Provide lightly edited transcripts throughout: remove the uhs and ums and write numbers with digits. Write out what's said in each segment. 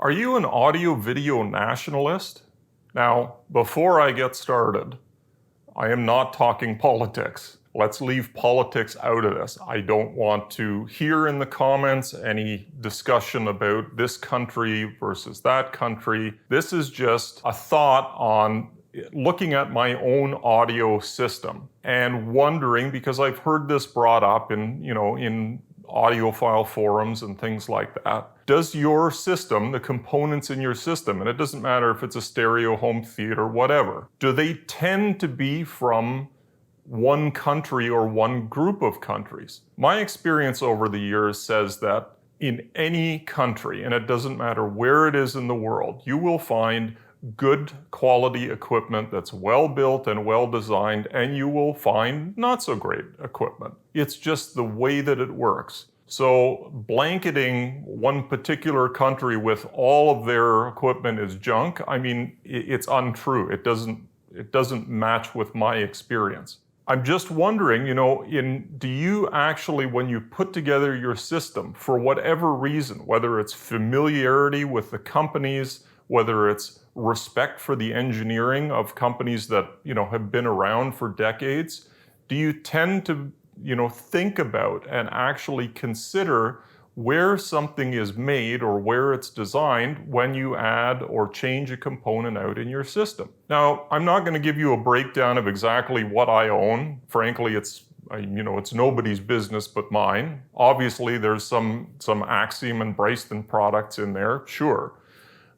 Are you an audio-video nationalist? Now, before I get started, I am not talking politics. Let's leave politics out of this. I don't want to hear in the comments any discussion about this country versus that country. This is just a thought on looking at my own audio system and wondering, because I've heard this brought up in audiophile forums and things like that. Does your system, the components in your system, and it doesn't matter if it's a stereo, home theater, whatever, do they tend to be from one country or one group of countries? My experience over the years says that in any country, and it doesn't matter where it is in the world, you will find good quality equipment that's well built and well designed, and you will find not so great equipment. It's just the way that it works. So blanketing one particular country with all of their equipment is junk, I mean, it's untrue. It doesn't match with my experience. I'm just wondering, do you actually, when you put together your system, for whatever reason, whether it's familiarity with the companies, whether it's respect for the engineering of companies that, have been around for decades, do you tend to, think about and actually consider where something is made or where it's designed when you add or change a component out in your system? Now, I'm not going to give you a breakdown of exactly what I own. Frankly, it's nobody's business but mine. Obviously, there's some Axiom and Bryston products in there, sure.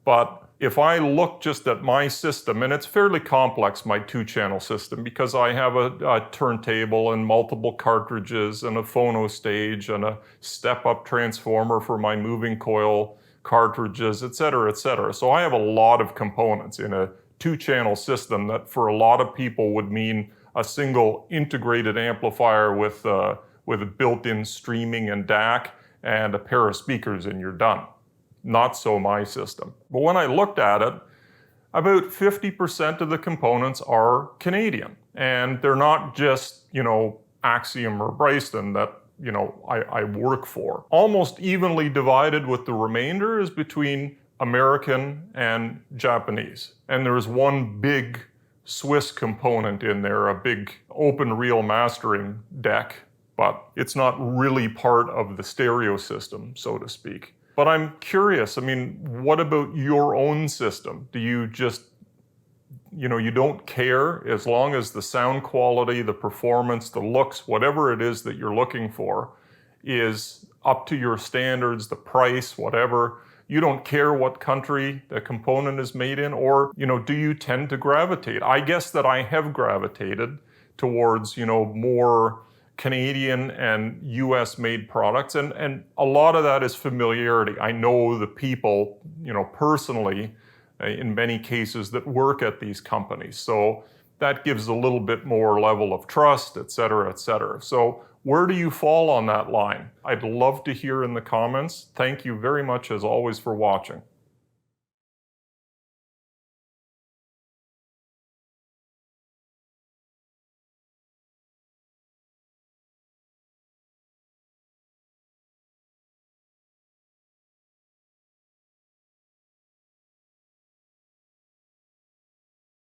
But if I look just at my system, and it's fairly complex, my two-channel system, because I have a turntable and multiple cartridges and a phono stage and a step-up transformer for my moving coil cartridges, et cetera, et cetera. So I have a lot of components in a two-channel system that for a lot of people would mean a single integrated amplifier with a built-in streaming and DAC and a pair of speakers and you're done. Not so my system. But when I looked at it, about 50% of the components are Canadian. And they're not just, Axiom or Bryston that, I work for. Almost evenly divided with the remainder is between American and Japanese. And there's one big Swiss component in there, a big open reel mastering deck, but it's not really part of the stereo system, so to speak. But I'm curious, what about your own system? Do you just, you don't care as long as the sound quality, the performance, the looks, whatever it is that you're looking for is up to your standards, the price, whatever. You don't care what country the component is made in, or, do you tend to gravitate? I guess that I have gravitated towards, more Canadian and US made products, and a lot of that is familiarity. I know the people, personally, in many cases that work at these companies. So that gives a little bit more level of trust, et cetera, et cetera. So where do you fall on that line? I'd love to hear in the comments. Thank you very much as always for watching.